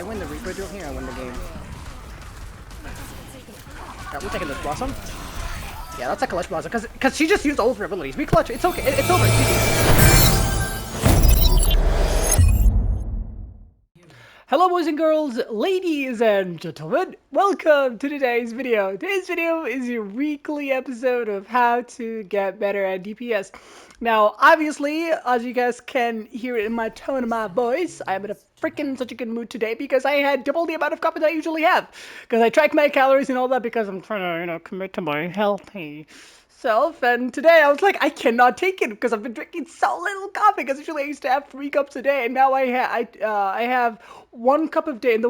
I win the Reaper duel here, I win the game. Alright, we're taking this Blossom. Yeah, that's a clutch Blossom, because she just used all of her abilities. We clutch, it's okay, it's over. Hello boys and girls, ladies and gentlemen, welcome to today's video. Today's video is your weekly episode of how to get better at DPS. Now, obviously, as you guys can hear it in my tone of my voice, I am in a freaking such a good mood today because I had double the amount of coffee that I usually have. Because I track my calories and all that because I'm trying to, commit to my healthy self, and today I was like, I cannot take it because I've been drinking so little coffee. Because usually I used to have 3 cups a day, and now I have 1 cup a day, and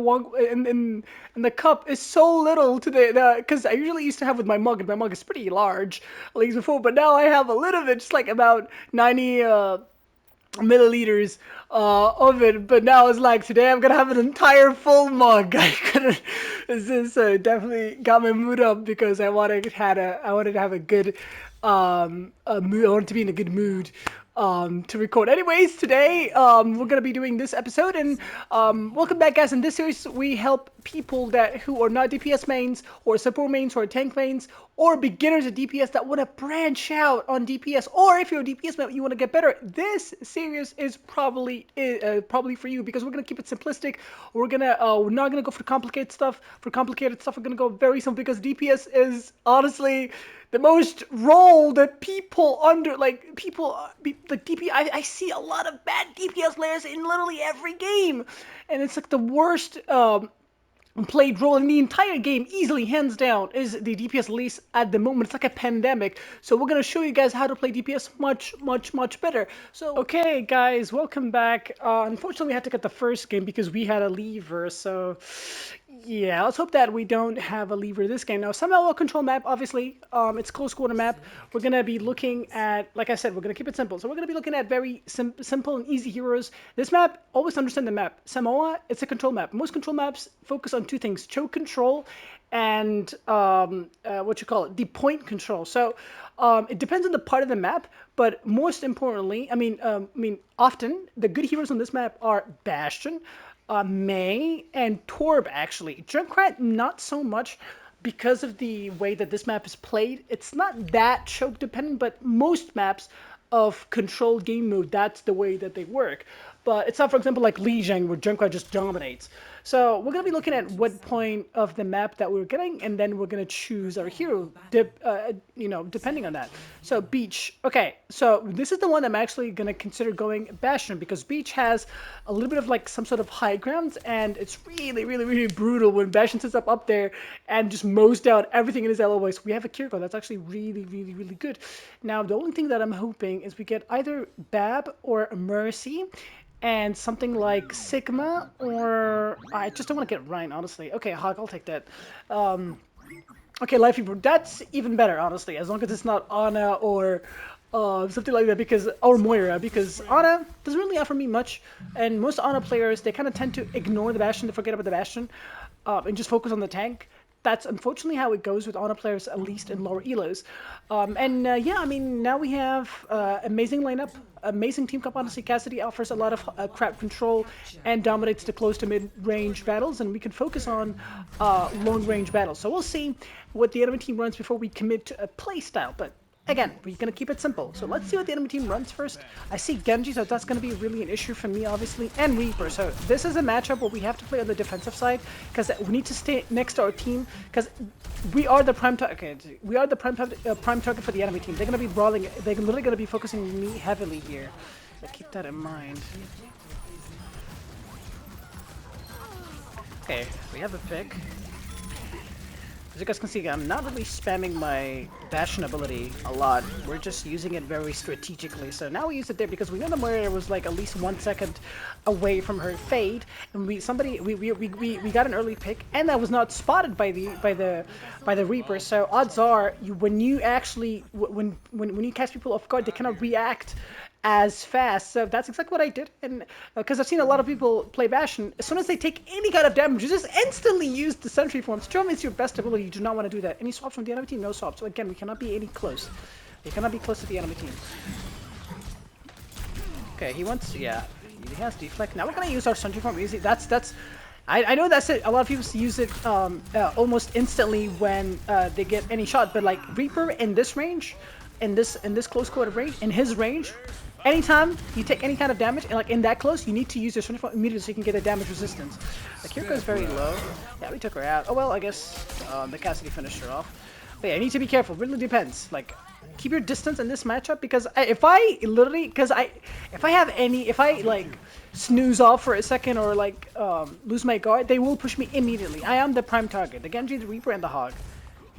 the cup is so little today. Because I usually used to have with my mug, and my mug is pretty large, at least before. But now I have a little bit, just like about 90 milliliters of it, but now it's like today I'm gonna have an entire full mug. I couldn't. This definitely got my mood up because I wanted to have a good a mood. I wanted to be in a good mood to record. Anyways, today we're gonna be doing this episode, and welcome back, guys. In this series, we help people who are not DPS mains, or support mains, or tank mains, or beginners at DPS that want to branch out on DPS, or if you're a DPS main, you want to get better. This series is probably for you because we're gonna keep it simplistic. We're not gonna go for complicated stuff. we're gonna go very simple because DPS is honestly the most role that people DPS. I see a lot of bad DPS players in literally every game, and it's like the worst played role in the entire game, easily, hands down, is the DPS least at the moment. It's like a pandemic. So we're gonna show you guys how to play DPS much better. So okay, guys, welcome back. Unfortunately, we had to cut the first game because we had a lever. So yeah, let's hope that we don't have a lever this game. Now, Samoa control map, obviously, it's close quarter map. We're gonna be looking at, like I said, we're gonna keep it simple. So we're gonna be looking at very simple and easy heroes. This map, always understand the map. Samoa, it's a control map. Most control maps focus on 2 things: choke control and the point control. So it depends on the part of the map, but most importantly, often the good heroes on this map are Bastion, May, and Torb. Actually, Junkrat not so much because of the way that this map is played. It's not that choke dependent, but most maps of controlled game mode, that's the way that they work. But it's not, for example, like Lijiang, where Junkrat just dominates. So we're going to be looking at what point of the map that we're getting, and then we're going to choose our hero, depending on that. So Beach. Okay, so this is the one I'm actually going to consider going Bastion, because Beach has a little bit of like some sort of high ground, and it's really brutal when Bastion sits up there and just mows down everything in his LOA. So we have a Kiriko that's actually really good. Now, the only thing that I'm hoping is we get either Bab or Mercy, and something like Sigma, or I just don't want to get Ryan, honestly. Okay, Hawk, I'll take that. Okay, Life Reaper, that's even better, honestly, as long as it's not Ana or something like that, or Moira, because Ana doesn't really offer me much, and most Ana players, they kind of tend to ignore the Bastion, to forget about the Bastion, and just focus on the tank. That's unfortunately how it goes with Ana players, at least in lower elos. Now we have amazing lineup, amazing team comp. Honestly, Cassidy offers a lot of crowd control and dominates the close to mid-range battles, and we can focus on long-range battles. So we'll see what the enemy team runs before we commit to a play style, but again, we're going to keep it simple. So let's see what the enemy team runs first. I see Genji, so that's going to be really an issue for me, obviously, and Reaper. So this is a matchup where we have to play on the defensive side, because we need to stay next to our team, because we are the prime target. We are the prime target for the enemy team. They're going to be brawling. They're literally going to be focusing on me heavily here. So keep that in mind. Okay, we have a pick. As you guys can see, I'm not really spamming my Bastion ability a lot. We're just using it very strategically. So now we use it there because we know the Moira was like at least 1 second away from her fade, and we got an early pick, and that was not spotted by the Reaper. So odds are, when you catch people off guard, they cannot react as fast. So that's exactly what I did, and because I've seen a lot of people play Bastion, as soon as they take any kind of damage, you just instantly use the sentry form. Storm is your best ability. You do not want to do that. Any swaps from the enemy team? No swaps. So again, we cannot be any close. We cannot be close to the enemy team. Okay, he has deflect. Now we're gonna use our sentry form easy. That's I know that's it. A lot of people use it almost instantly when they get any shot, but like Reaper in this range, in this close quarter range, in his range, anytime you take any kind of damage, and like in that close, you need to use your 24 immediately so you can get a damage resistance. The Kiriko is very low. Yeah, we took her out. Oh well, I guess the Cassidy finished her off. But yeah, you need to be careful. Really depends. Like, keep your distance in this matchup because if I like snooze off for a second or like lose my guard, they will push me immediately. I am the prime target. The Genji, the Reaper, and the Hog.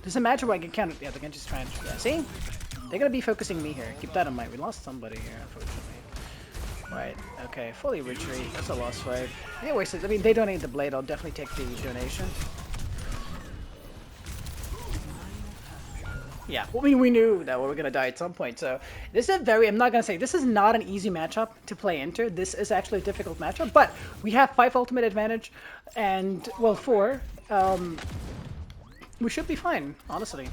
Doesn't matter where I get counted. Yeah, the Genji's trying to. Yeah, see? They're gonna be focusing me here. Keep that in mind. We lost somebody here, unfortunately. Right. Okay. Fully retreat. That's a lost fight. They wasted. I mean, they donate the blade. I'll definitely take the donation. Yeah, well, we knew that we were going to die at some point, so this is a very, I'm not going to say, this is not an easy matchup to play into. This is actually a difficult matchup, but we have 5 ultimate advantage, and, well, 4. We should be fine, honestly.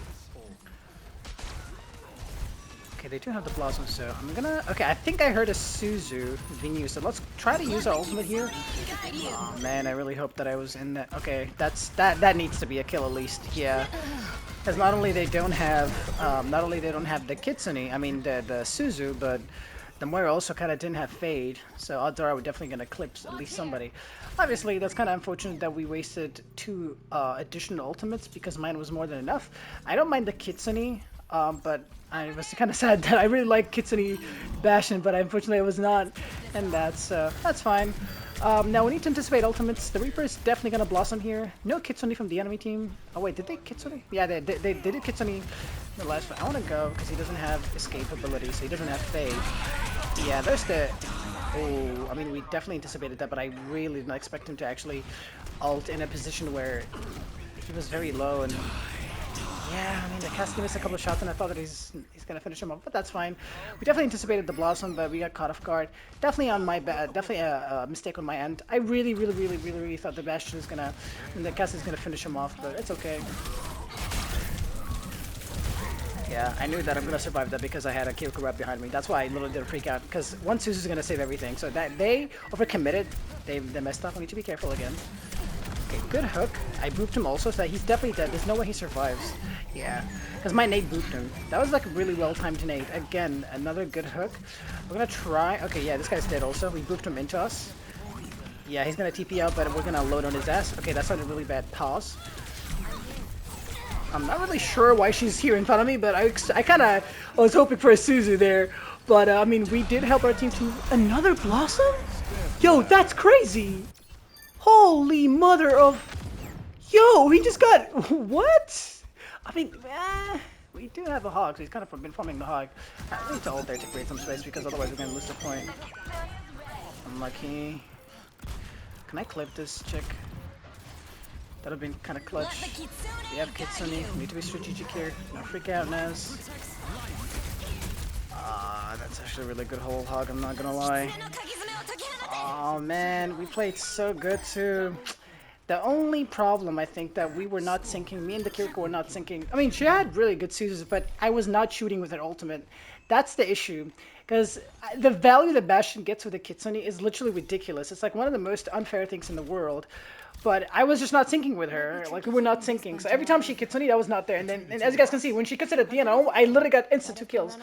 Okay, they do have the Blossom, so I'm gonna... Okay, I think I heard a Suzu being used, so let's try to use our ultimate here. Oh, man, I really hope that I was in that... Okay, that needs to be a kill at least, yeah. Because not only they don't have the Kitsune, I mean the Suzu, but the Moira also kind of didn't have Fade, so odds are we're definitely gonna clip at least somebody. Obviously, that's kind of unfortunate that we wasted 2 additional ultimates because mine was more than enough. I don't mind the Kitsune, but I was kind of sad that I really like Kitsune Bastion, but unfortunately I was not, and that's fine. Now we need to anticipate ultimates. The Reaper is definitely gonna blossom here. No Kitsune from the enemy team. Oh wait, did they Kitsune? Yeah, they did Kitsune in the last one. I want to go because he doesn't have escape ability, so he doesn't have Fade. Yeah, there's the... Oh, I mean, we definitely anticipated that, but I really did not expect him to actually ult in a position where he was very low and... Yeah, I mean, the Cassidy missed a couple of shots, and I thought that he's gonna finish him off, but that's fine. We definitely anticipated the Blossom, but we got caught off guard. Definitely on my bad, definitely a mistake on my end. I really thought the Bastion is gonna, and the Cassidy's gonna finish him off, but it's okay. Yeah, I knew that I'm gonna survive that because I had a Kyoko right behind me. That's why I literally didn't freak out, because one Suzu's gonna save everything. So that they overcommitted, they messed up. We need to be careful again. Okay, good hook. I booped him also, so he's definitely dead. There's no way he survives. Yeah, because my nade booped him. That was like a really well-timed nade. Again, another good hook. We're gonna try... Okay, yeah, this guy's dead also. We booped him into us. Yeah, he's gonna TP out, but we're gonna load on his ass. Okay, that's not a really bad pause. I'm not really sure why she's here in front of me, but I was hoping for a Suzu there. But, I mean, we did help our team to... Another Blossom? Yo, that's crazy! Holy mother of... Yo, he just got... What? I mean, we do have a Hog, so he's kind of been farming the Hog. I need to ult there to create some space, because otherwise we're going to lose the point. Unlucky. Can I clip this chick? That would have been kind of clutch. We have Kitsune. We need to be strategic here. Don't freak out, Naz. That's actually a really good whole Hog, I'm not gonna lie. Oh man, we played so good too. The only problem, I think, that we were not syncing, me and the Kiriko were not syncing. I mean, she had really good Suzes, but I was not shooting with her ultimate. That's the issue. Because the value that Bastion gets with the Kitsune is literally ridiculous. It's like one of the most unfair things in the world. But I was just not syncing with her. Like, we were not syncing. So every time she Kitsune, I was not there. And then, and as you guys can see, when she gets it at the end, I literally got instant 2 kills.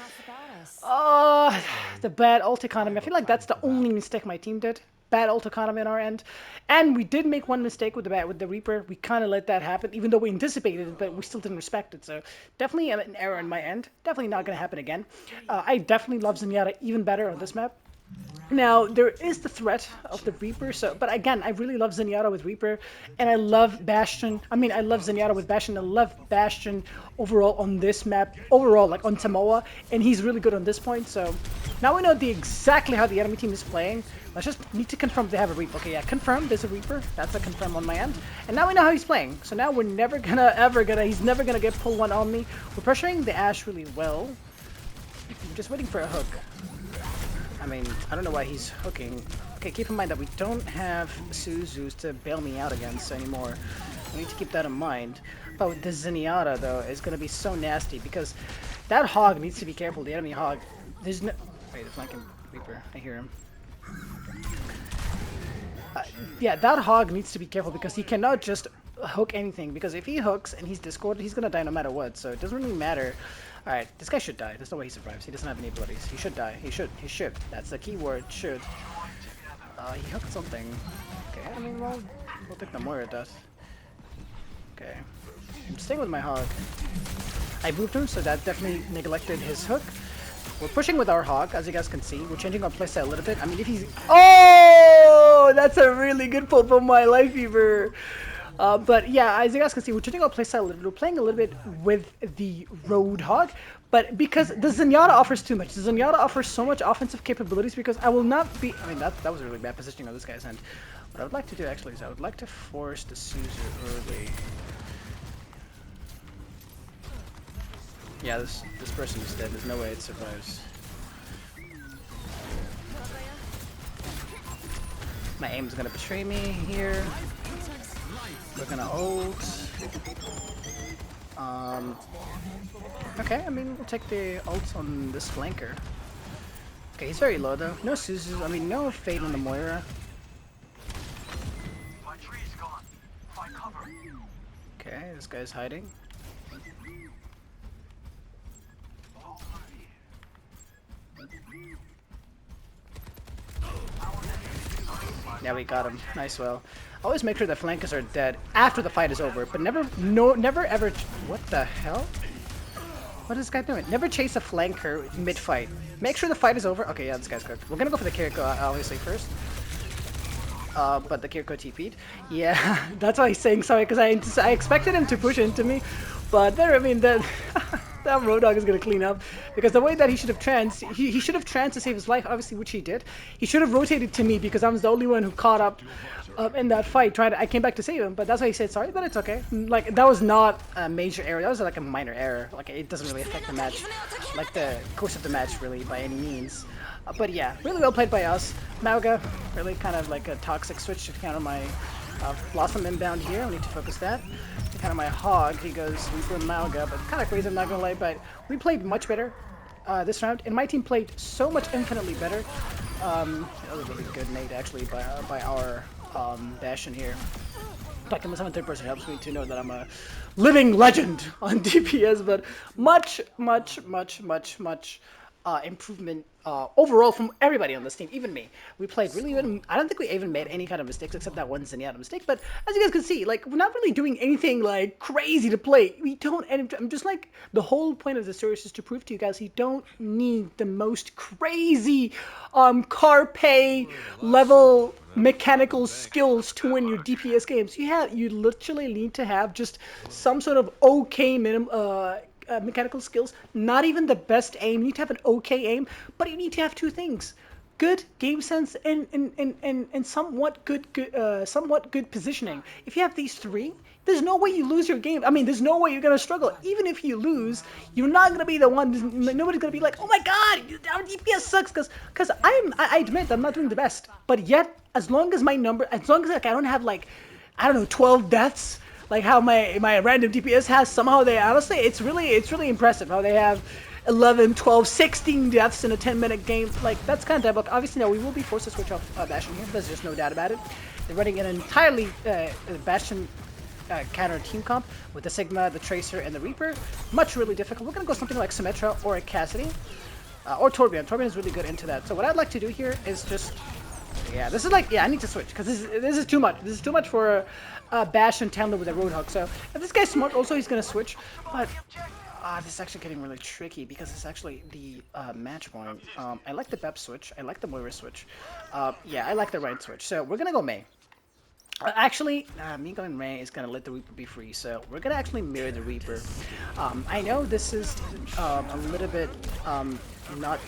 The bad ult economy. I feel like that's the only mistake my team did. Bad ult economy on our end. And we did make one mistake with the Reaper. We kind of let that happen, even though we anticipated it, but we still didn't respect it. So definitely an error on my end. Definitely not going to happen again. I definitely love Zenyatta even better on this map. Now, there is the threat of the Reaper, but again, I really love Zenyatta with Reaper, and I love Bastion. I mean, I love Zenyatta with Bastion. I love Bastion overall on this map, overall, like on Samoa, and he's really good on this point. So now we know exactly how the enemy team is playing. Let's just need to confirm they have a Reaper. Okay, yeah, confirm there's a Reaper. That's a confirm on my end. And now we know how he's playing. So now we're never gonna, he's never gonna get pull one on me. We're pressuring the Ashe really well. I'm just waiting for a hook. I mean, I don't know why he's hooking. Okay, keep in mind that we don't have Suzus to bail me out against anymore. We need to keep that in mind. But the Zenyatta, though, is going to be so nasty because that Hog needs to be careful. The enemy Hog. There's no... Wait, the flanking Reaper. I hear him. Yeah, that hog needs to be careful because he cannot just hook anything. Because if he hooks and he's discorded, he's gonna die no matter what. So it doesn't really matter. All right, this guy should die. There's no way he survives. He doesn't have any abilities. He should die. He should. He should. That's the key word. Should. He hooked something. Okay, I mean, we'll take the Moira death. Okay, I'm staying with my hog. I moved him, so that definitely neglected his hook. We're pushing with our hog, as you guys can see. We're changing our playstyle a little bit. I mean, if he's... Oh! That's a really good pull from my Life Fever. But yeah, as you guys can see, we're changing our playstyle a little bit. We're playing a little bit with the Roadhog. But because the Zenyatta offers too much. The Zenyatta offers so much offensive capabilities because I will not be... I mean, that was a really bad positioning on this guy's end. What I would like to do, actually, is I would like to force the Suzer early. Yeah, this person is dead. There's no way it survives. My aim's gonna betray me here. We're gonna ult. Okay, I mean, we'll take the ult on this flanker. Okay, he's very low though. No Suzu, I mean, no Fade on the Moira. Okay, this guy's hiding. Yeah, we got him. Nice. Well, always make sure the flankers are dead after the fight is over, but never ever. What the hell? What is this guy doing? Never chase a flanker mid-fight. Make sure the fight is over. Okay, yeah, this guy's cooked. We're gonna go for the Kiriko obviously first. But the Kiriko TP'd. Yeah, that's why he's saying sorry because I expected him to push into me, but there. I mean that. That Roadhog is going to clean up because the way that he should have he should have tranced to save his life, obviously, which he did. He should have rotated to me because I was the only one who caught up in that fight. I came back to save him, but that's why he said sorry, but it's okay. Like, that was not a major error. That was like a minor error. Like, it doesn't really affect the match, like the course of the match, really, by any means. But yeah, really well played by us. Mauga, really kind of like a toxic switch to counter my Blossom inbound here. I need to focus that. Kind of my hog, he goes Reaper Mauga, but kind of crazy, I'm not gonna lie, but we played much better this round, and my team played so much infinitely better. That was a really good nade actually by our Bastion here. Talking about 3rd person helps me to know that I'm a living legend on DPS, but much improvement overall from everybody on this team, even me. We played really good. I don't think we even made any kind of mistakes except that one Zenyatta mistake, but as you guys can see, like, we're not really doing anything like crazy to play. We don't, and I'm just like, the whole point of the series is to prove to you guys you don't need the most crazy Carpe level mechanical skills to win your DPS games. You literally need to have just some sort of okay mechanical skills, not even the best aim. You need to have an okay aim, but you need to have two things: good game sense and somewhat good positioning. If you have these three, there's no way you lose your game. I mean, there's no way you're gonna struggle. Even if you lose, you're not gonna be the one. Nobody's gonna be like, "Oh my God, our DPS sucks," because I admit I'm not doing the best. But yet, as long as like I don't have like, I don't know, 12 deaths. Like how my random DPS has, somehow they honestly, it's really impressive how they have 11, 12, 16 deaths in a 10-minute game. Like, that's kind of diabolical. Obviously, now we will be forced to switch off Bastion here. There's just no doubt about it. They're running an entirely Bastion counter team comp with the Sigma, the Tracer, and the Reaper. Really difficult. We're gonna go something like Symmetra or a Cassidy or Torbjorn. Torbjorn is really good into that. So what I'd like to do here is just, yeah, this is like, yeah, I need to switch because this is too much. This is too much for Bastion Tamler with a Roadhog. So if this guy's smart, also he's gonna switch. But this is actually getting really tricky because it's actually the match point. I like the Bep switch. I like the Moira switch. Yeah, I like the Ryan switch. So we're gonna go Mei. Actually, me going Mei is gonna let the Reaper be free. So we're gonna actually mirror the Reaper. I know this is a little bit not.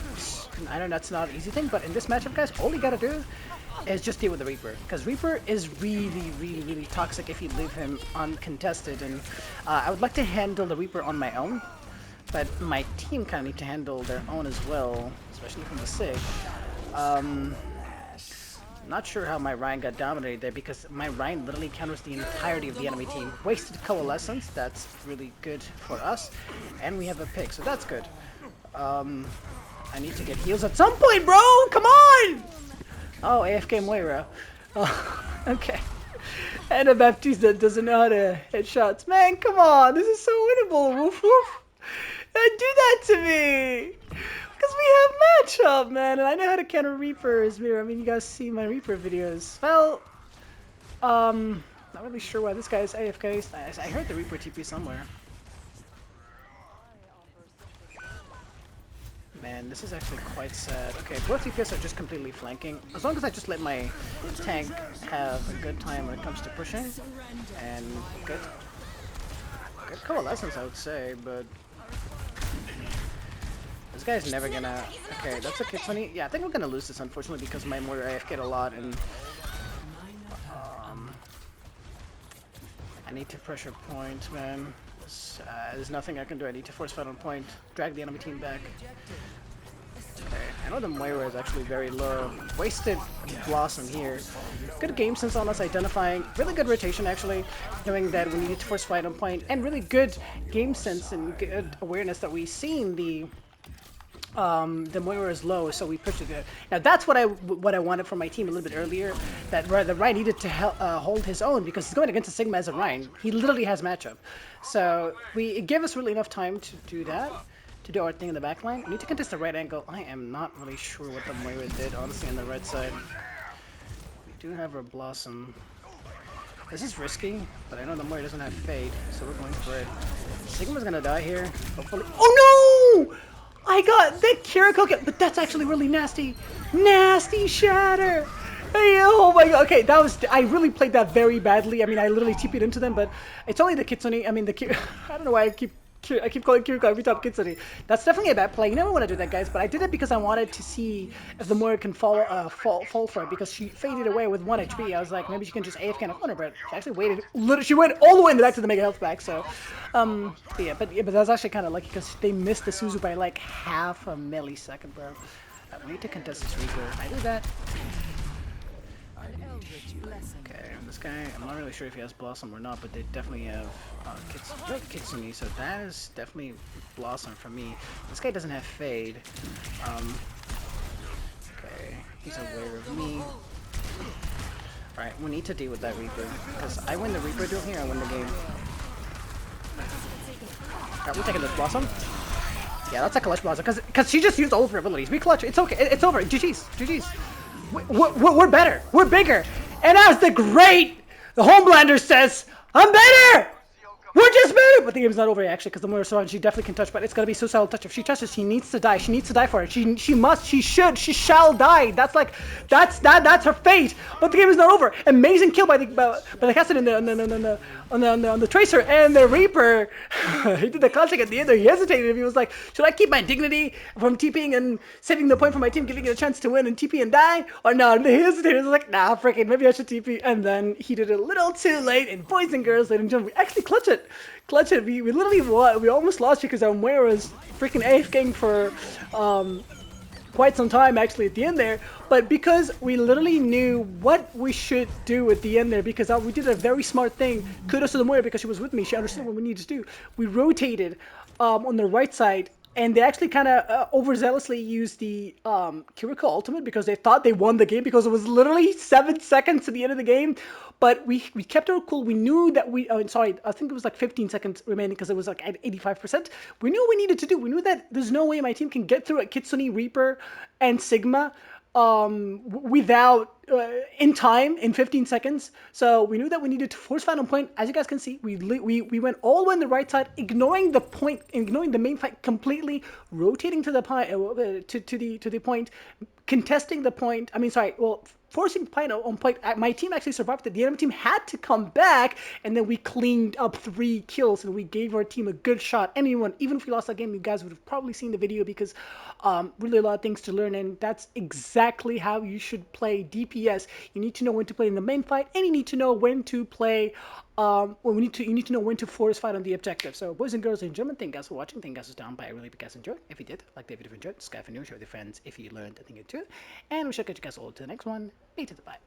I know that's not an easy thing, but in this matchup, guys, all you gotta do is just deal with the Reaper, because Reaper is really toxic if you leave him uncontested, and I would like to handle the Reaper on my own, but my team kind of need to handle their own as well, especially from the Sig. Not sure how my Ryan got dominated there, because my Ryan literally counters the entirety of the enemy team. Wasted Coalescence, that's really good for us, and we have a pick, so that's good. I need to get heals at some point, bro! Come on! Oh, AFK Moira. Okay. And a Baptiste that doesn't know how to hit shots. Man, come on. This is so winnable. Woof woof. Don't do that to me. Because we have matchup, man. And I know how to counter Reapers. I mean, you guys see my Reaper videos. Well, not really sure why this guy is AFK. I heard the Reaper TP somewhere. Man, this is actually quite sad. Okay, both DPS are just completely flanking. As long as I just let my tank have a good time when it comes to pushing, and good coalescence, I would say, but this guy's never gonna... Okay, that's a Kitsune. Yeah, I think we're gonna lose this, unfortunately, because my mortar AFK'd a lot, and I need to pressure point, man. There's nothing I can do. I need to force fight on point, drag the enemy team back. Okay, I know the Moira is actually very low. Wasted Blossom here. Good game sense on us identifying. Really good rotation actually, knowing that we needed to force fight on point, and really good game sense and good awareness that we've seen the Moira is low, so we pushed it. Now that's what I wanted from my team a little bit earlier. That the Ryan needed to hold his own because he's going against a Sigma as a Ryan. He literally has matchup, so it gave us really enough time to do that, to do our thing in the back line. We need to contest the right angle. I am not really sure what the Moira did, honestly, on the right side. We do have our Blossom. This is risky, but I know the Moira doesn't have Fade, so we're going for it. Sigma's gonna die here, hopefully. Oh no! I got the Kiriko kill, but that's actually really nasty. Nasty shatter. Hey, oh my god. Okay, that was... I really played that very badly. I mean, I literally TP'd into them, but it's only the Kitsune. I mean, I don't know why I keep calling Kiriko every time Kitsune. That's definitely a bad play. You never want to do that, guys, but I did it because I wanted to see if the Moira can fall for it, because she faded away with 1 HP. I was like, maybe she can just AFK in a corner, but she actually waited. Literally, she went all the way back to the Mega Health back, so... but that's actually kind of lucky because they missed the Suzu by like half a millisecond, bro. We need to contest this Reaper. I do that. Okay, this guy, I'm not really sure if he has Blossom or not, but they definitely have Kitsune, so that is definitely Blossom for me. This guy doesn't have Fade. Okay, he's aware of me. Alright, we need to deal with that Reaper, because I win the Reaper duel here, I win the game. Alright, we're taking this Blossom. Yeah, that's a clutch Blossom, because she just used all of her abilities. We clutch, it's okay, it's over. GG's, GG's. We're better, we're bigger. And as the Homelander says, I'm better! We're just better! But the game's not over yet, actually, because the Moira surrounded, she definitely can touch, but it's gonna be so solid touch. If she touches, she needs to die. She needs to die for it. She must, she should, she shall die. That's like, that's her fate. But the game is not over. Amazing kill by the Castle on the Tracer, and the Reaper. He did the classic at the end there. He hesitated. He was like, should I keep my dignity from TPing and saving the point for my team, giving it a chance to win and TP and die? Or no, he hesitated. He was like, nah, freaking, maybe I should TP. And then he did it a little too late. And boys and girls, ladies and gentlemen, we actually clutch it. We literally won. We almost lost because our Moira was freaking AFKing for quite some time actually at the end there, but because we literally knew what we should do at the end there, because we did a very smart thing. Kudos to the Moira because she was with me. She understood what we needed to do. We rotated on the right side, and they actually kind of overzealously used the Kiriko ultimate because they thought they won the game because it was literally 7 seconds to the end of the game. But we kept our cool. We knew that sorry, I think it was like 15 seconds remaining because it was like at 85%. We knew what we needed to do. We knew that there's no way my team can get through a Kitsune, Reaper, and Sigma without in time in 15 seconds. So we knew that we needed to force fight on point. As you guys can see, we went all the way on the right side, ignoring the point, ignoring the main fight completely, rotating to the point, to the point, contesting the point. I mean, sorry, well, forcing point on point. My team actually survived it. The enemy team had to come back, and then we cleaned up 3 kills, and we gave our team a good shot. Even if we lost that game, you guys would have probably seen the video because really a lot of things to learn, and that's exactly how you should play DPS. You need to know when to play in the main fight, and you need to know when to play. You need to know when to force fight on the objective. So, boys and girls and gentlemen, thank you guys for watching. Thank you guys for down by. I really hope you guys enjoyed. If you did, like the video if you enjoyed, subscribe if you're new, share with your friends if you learned a thing or two. And we shall catch you guys all to the next one. Be to the bye.